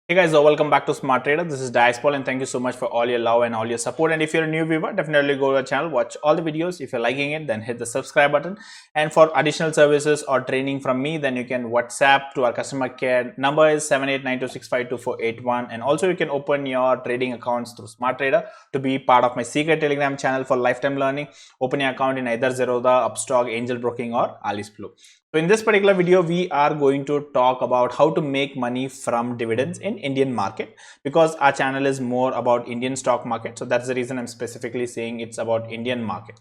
Hey guys, welcome back to Smart Trader. This is Paul, and thank you so much for all your love and all your support. And if you're a new viewer, definitely go to our channel, watch all the videos. If you're liking it, then hit the subscribe button. And for additional services or training from me, then you can WhatsApp to our customer care number is 7892652481. And also you can open your trading accounts through Smart Trader to be part of my secret Telegram channel for lifetime learning. Open your account in either Zerodha, Upstox, Angel Broking, or Alice Blue. So in this particular video, we are going to talk about how to make money from dividends in Indian market, because our channel is more about Indian stock market. So that's the reason I'm specifically saying it's about Indian market.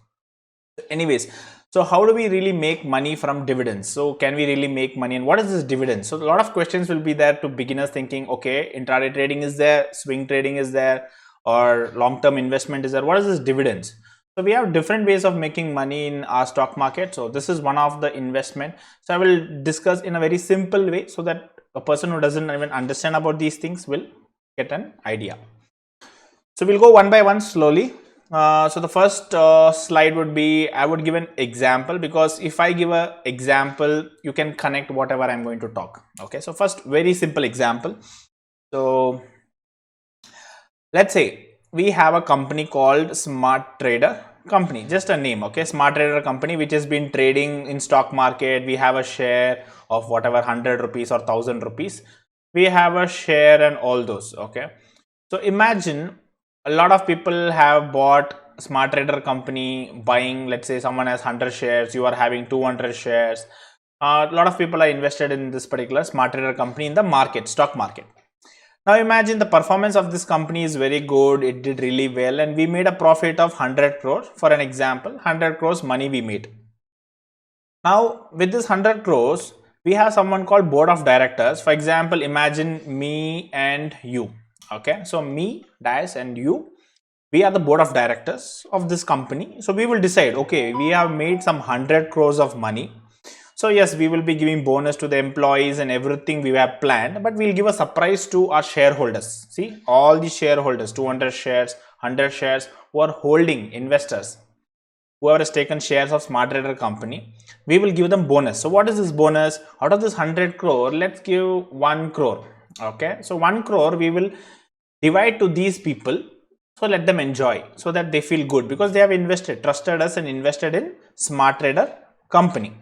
Anyways, so how do we really make money from dividends? So can we really make money, and what is this dividend? So a lot of questions will be there to beginners thinking, okay, intraday trading is there, swing trading is there, or long-term investment is there. What is this dividends? So we have different ways of making money in our stock market. So this is one of the investment. So I will discuss in a very simple way so that a person who doesn't even understand about these things will get an idea. So we'll go one by one slowly. So the first slide would be, I would give an example, because if I give an example, you can connect whatever I'm going to talk. Okay, so first, very simple example. So let's say we have a company called Smart Trader company, just a name. Okay, Smart Trader company, which has been trading in stock market. We have a share of whatever 100 rupees or 1000 rupees. We have a share and all those. Okay, so imagine a lot of people have bought Smart Trader company, buying, let's say someone has 100 shares, you are having 200 shares. A lot of people are invested in this particular Smart Trader company in the market, stock market. Now imagine the performance of this company is very good, it did really well, and we made a profit of 100 crores. For an example, 100 crores money we made. Now with this 100 crores, we have someone called board of directors. For example, imagine me and you. Okay, so me, Dias, and you, we are the board of directors of this company. So we will decide, okay, we have made some 100 crores of money. So yes, we will be giving bonus to the employees and everything we have planned, but we'll give a surprise to our shareholders. See, all the shareholders, 200 shares, 100 shares, who are holding investors, whoever has taken shares of Smart Trader company, we will give them bonus. So what is this bonus? Out of this 100 crore, let's give 1 crore. Okay, so 1 crore we will divide to these people. So let them enjoy, so that they feel good, because they have invested, trusted us and invested in Smart Trader company.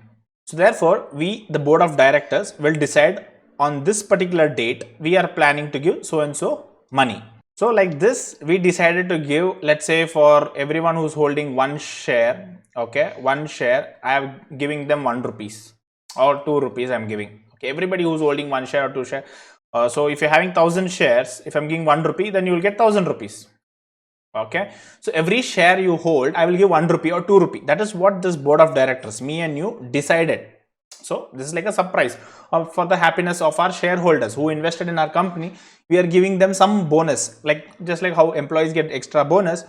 So therefore, we, the board of directors, will decide on this particular date, we are planning to give so and so money. So like this, we decided to give, let's say for everyone who's holding one share, okay, one share, I am giving them 1 rupees or 2 rupees I'm giving. Okay, everybody who's holding one share or two share. So if you're having 1000 shares, if I'm giving 1 rupee, then you will get 1000 rupees. Okay, so every share you hold, I will give 1 rupee or 2 rupee. That is what this board of directors, me and you, decided. So this is like a surprise for the happiness of our shareholders who invested in our company. We are giving them some bonus, like just like how employees get extra bonus,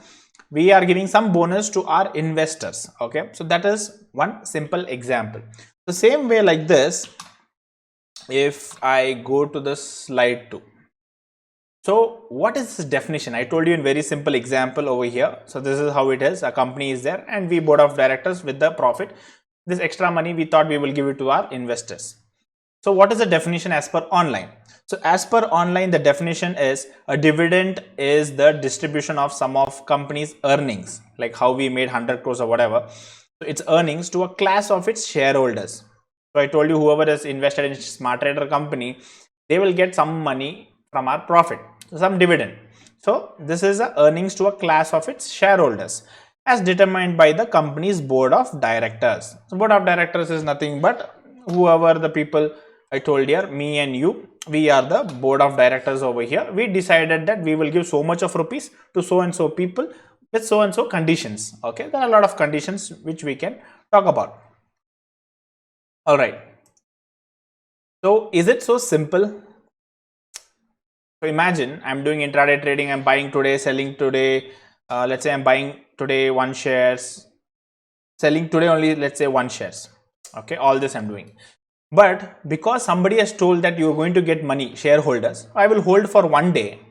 we are giving some bonus to our investors. Okay, so that is one simple example. The same way like this, if I go to the slide 2. So what is this definition? I told you in very simple example over here. So this is how it is. A company is there and we board of directors with the profit. This extra money we thought we will give it to our investors. So what is the definition as per online? So as per online, the definition is a dividend is the distribution of some of company's earnings, like how we made 100 crores or whatever. So its earnings to a class of its shareholders. So I told you whoever is invested in Smart Trader company, they will get some money from our profit, some dividend. So this is the earnings to a class of its shareholders as determined by the company's board of directors. So board of directors is nothing but whoever the people I told here, me and you, we are the board of directors over here. We decided that we will give so much of rupees to so and so people with so and so conditions. Okay, there are a lot of conditions which we can talk about. All right. So is it so simple? So imagine I'm doing intraday trading, I'm buying today, selling today. Let's say I'm buying today 1 shares, selling today only, let's say 1 shares. Okay, all this I'm doing. But because somebody has told that you're going to get money, shareholders, I will hold for 1 day.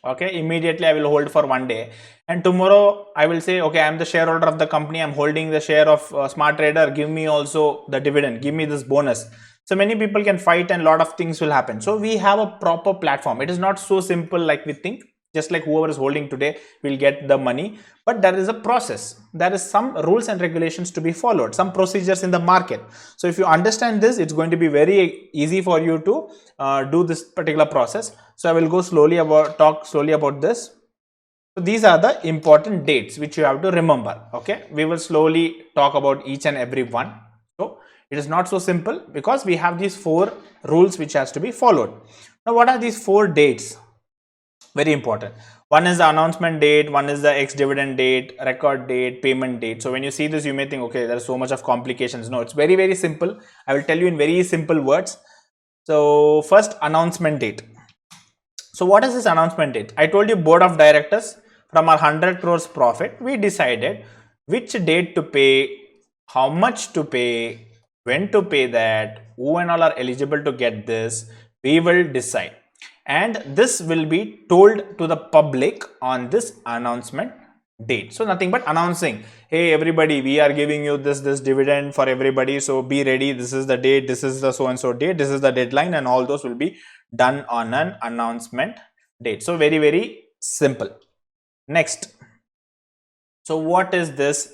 Okay, immediately I will hold for 1 day. And tomorrow I will say, okay, I'm the shareholder of the company, I'm holding the share of Smart Trader, give me also the dividend, give me this bonus. So many people can fight and a lot of things will happen. So we have a proper platform. It is not so simple like we think. Just like whoever is holding today will get the money, but there is a process. There is some rules and regulations to be followed, some procedures in the market. So if you understand this, it's going to be very easy for you to do this particular process. So I will go talk slowly about this. So these are the important dates which you have to remember. Okay, we will slowly talk about each and every one. So it is not so simple because we have these 4 rules which has to be followed. Now what are these 4 dates? Very important. One is the announcement date, one is the ex-dividend date, record date, payment date. So when you see this, you may think, okay, there's so much of complications. No, it's very, very simple. I will tell you in very simple words. So first, announcement date. So what is this announcement date? I told you board of directors from our 100 crores profit, we decided which date to pay, how much to pay, when to pay that, who and all are eligible to get this, we will decide. And this will be told to the public on this announcement date. So nothing but announcing, hey everybody, we are giving you this dividend for everybody, so be ready, this is the date, this is the so and so date, this is the deadline, and all those will be done on an announcement date. So very, very simple. Next, so what is this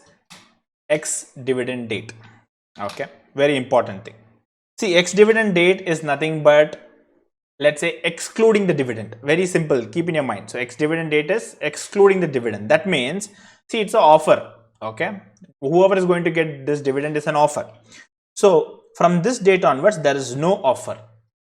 ex-dividend date? Okay, very important thing. See, ex-dividend date is nothing but, let's say, excluding the dividend. Very simple, keep in your mind. So ex-dividend date is excluding the dividend. That means, see, it's an offer. Okay, whoever is going to get this dividend is an offer. So from this date onwards, there is no offer.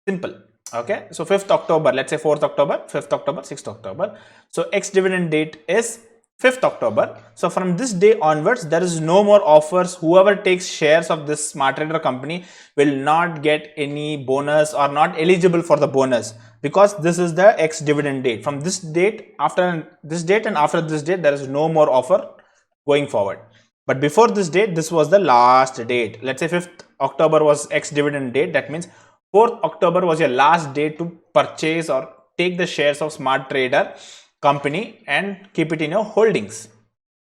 Simple. Okay, so 5th October, let's say 4th October, 5th October, 6th October. So ex-dividend date is 5th October. So from this day onwards, there is no more offers. Whoever takes shares of this smart trader company will not get any bonus or not eligible for the bonus, because this is the ex-dividend date. From this date, after this date and after this date, there is no more offer going forward. But before this date, this was the last date. Let's say 5th October was ex-dividend date. That means 4th October was your last day to purchase or take the shares of smart trader company and keep it in your holdings.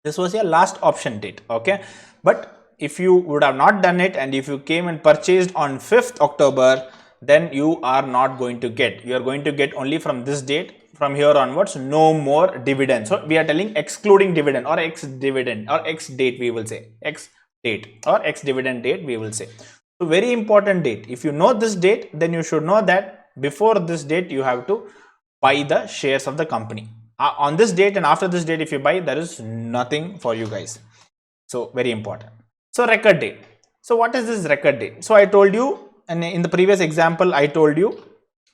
This was your last option date. Okay, but if you would have not done it and if you came and purchased on 5th October, then you are not going to get. You are going to get only from this date. From here onwards, no more dividend. So we are telling excluding dividend or ex-dividend or ex-date, we will say ex-date or ex-dividend date, we will say. So very important date. If you know this date, then you should know that before this date you have to buy the shares of the company. On this date and after this date, if you buy, there is nothing for you guys. So very important. So record date. So what is this record date? So I told you, and in the previous example, I told you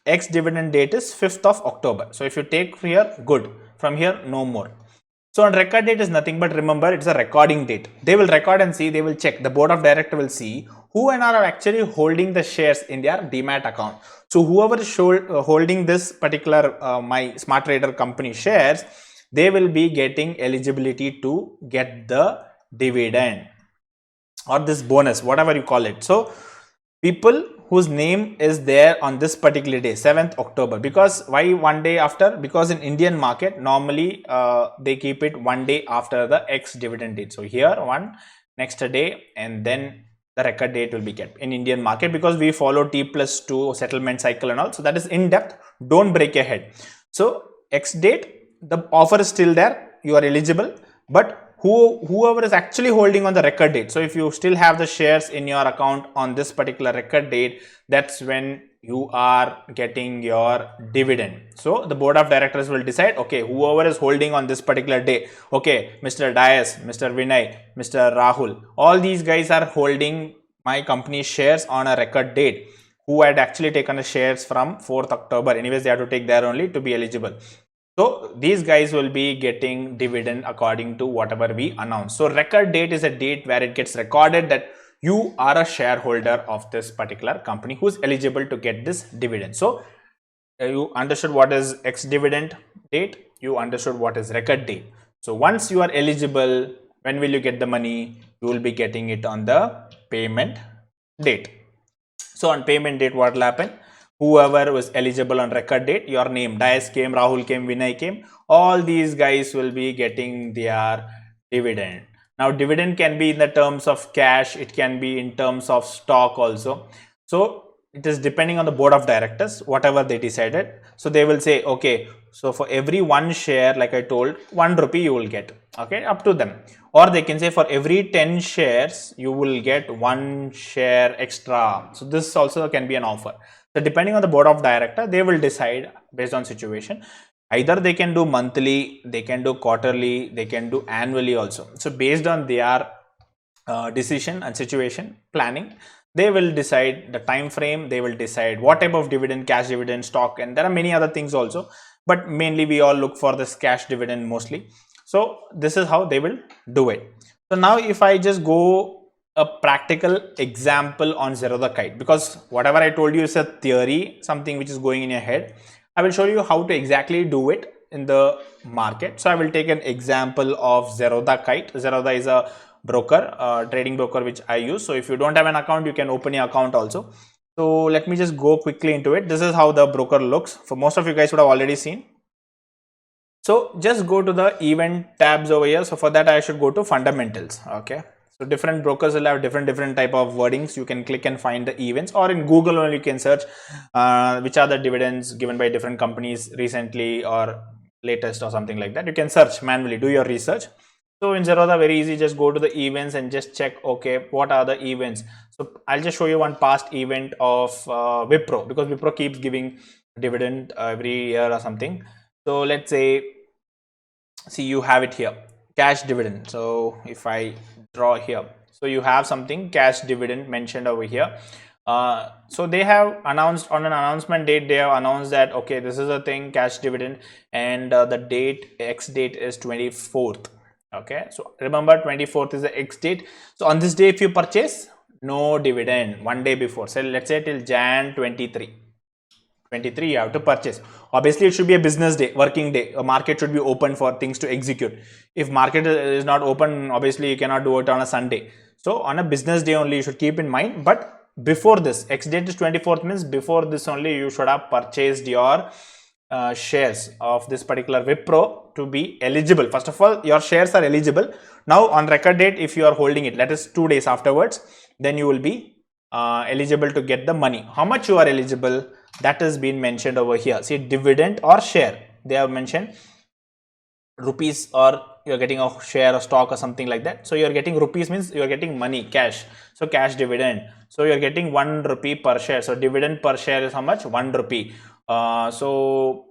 ex-dividend date is 5th of October. So if you take here, good. From here, no more. So on record date is nothing but, remember, it's a recording date. They will record and see, they will check. The board of director will see who and are actually holding the shares in their demat account. So whoever is holding this particular my smart trader company shares, they will be getting eligibility to get the dividend or this bonus, whatever you call it. So people whose name is there on this particular day, 7th October, because why one day after? Because in Indian market, normally they keep it one day after the ex-dividend date. So here one, next day, and then the record date will be kept in Indian market, because we follow T+2 settlement cycle and all. So that is in depth. Don't break your head. So X date, the offer is still there. You are eligible, but whoever is actually holding on the record date. So if you still have the shares in your account on this particular record date, that's when you are getting your dividend. So the board of directors will decide, okay, whoever is holding on this particular day, okay, Mr. Dias, Mr. Vinay, Mr. Rahul, all these guys are holding my company shares on a record date, who had actually taken the shares from 4th October. Anyways, they have to take there only to be eligible. So these guys will be getting dividend according to whatever we announce. So record date is a date where it gets recorded that you are a shareholder of this particular company who's eligible to get this dividend. So you understood what is ex-dividend date, you understood what is record date. So once you are eligible, when will you get the money? You will be getting it on the payment date. So on payment date, what will happen? Whoever was eligible on record date, your name, Dias came, Rahul came, Vinay came, all these guys will be getting their dividend. Now dividend can be in the terms of cash, it can be in terms of stock also. So it is depending on the board of directors, whatever they decided. So they will say, okay, so for every one share, like I told, 1 rupee you will get, okay, up to them. Or they can say for every 10 shares, you will get 1 share extra. So this also can be an offer. So depending on the board of director, they will decide based on situation. Either they can do monthly, they can do quarterly, they can do annually also. So based on their decision and situation planning, they will decide the time frame, they will decide what type of dividend, cash dividend, stock, and there are many other things also, but mainly we all look for this cash dividend mostly. So this is how they will do it. So now if I just go a practical example on Zerodha kite, because whatever I told you is a theory, something which is going in your head, I will show you how to exactly do it in the market. So I will take an example of Zerodha kite. Zerodha is a broker, trading broker, which I use. So if you don't have an account, you can open your account also. So let me just go quickly into it. This is how the broker looks. For most of you guys would have already seen. So just go to the event tabs over here. So for that, I should go to fundamentals. Okay. So different brokers will have different type of wordings. You can click and find the events, or in Google only you can search which are the dividends given by different companies recently or latest or something like that. You can search manually, do your research. So in Zerodha, very easy, just go to the events and just check, okay, what are the events. So I'll just show you one past event of Wipro, because Wipro keeps giving dividend every year or something. So let's say, see, you have it here, cash dividend. So if I draw here, so you have something cash dividend mentioned over here. So they have announced on an announcement date, they have announced that, okay, this is a thing, cash dividend, and the date, X date is 24th. Okay, so remember 24th is the X date. So on this day, if you purchase, no dividend. One day before, so let's say till Jan 23 you have to purchase. Obviously it should be a business day, working day. A market should be open for things to execute. If market is not open, obviously you cannot do it on a Sunday. So on a business day only you should keep in mind. But before this, X date is 24th, means before this only you should have purchased your shares of this particular Wipro to be eligible. First of all, your shares are eligible. Now on record date, if you are holding it, that is 2 days afterwards, then you will be eligible to get the money. How much you are eligible, that has been mentioned over here. See, dividend or share, they have mentioned rupees, or you're getting a share of stock or something like that. So you're getting rupees, means you're getting money, cash. So cash dividend, so you're getting 1 rupee per share. So dividend per share is how much? 1 rupee. So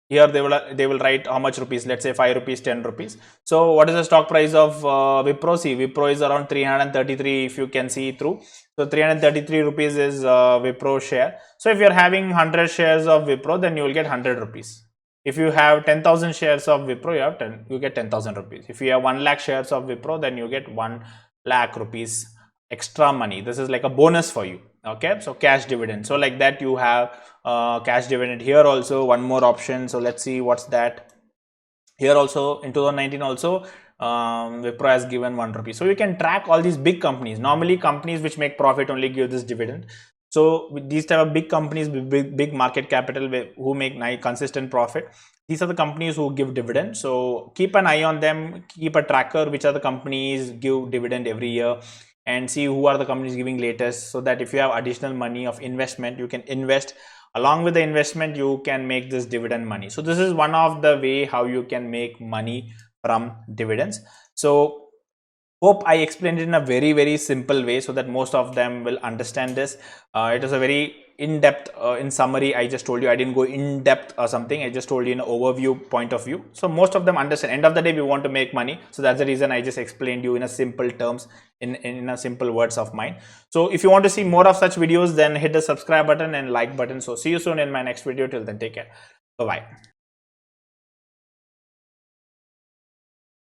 here they will write how much rupees, let's say 5 rupees, 10 rupees. So what is the stock price of Wipro? See, Wipro is around 333, if you can see through. So 333 rupees is Wipro share. So if you're having 100 shares of Wipro, then you will get 100 rupees. If you have 10,000 shares of Wipro, you get 10,000 rupees. If you have 1 lakh shares of Wipro, then you get 1 lakh rupees extra money. This is like a bonus for you. Okay, so cash dividend. So like that, you have cash dividend here also. One more option. So let's see what's that. Here also in 2019 also Wipro has given 1 rupee. So you can track all these big companies. Normally companies which make profit only give this dividend. So with these type of big companies with big market capital who make nice consistent profit, these are the companies who give dividend. So keep an eye on them, keep a tracker which are the companies give dividend every year, and see who are the companies giving latest, so that if you have additional money of investment, you can invest. Along with the investment, you can make this dividend money. So this is one of the way how you can make money from dividends. So hope I explained it in a very simple way, so that most of them will understand this. It is a very in-depth, in summary, I just told you. I didn't go in-depth or something. I just told you in an overview point of view. So most of them understand. End of the day, we want to make money. So that's the reason I just explained you in a simple terms, in a simple words of mine. So if you want to see more of such videos, then hit the subscribe button and like button. So see you soon in my next video. Till then, take care. Bye-bye.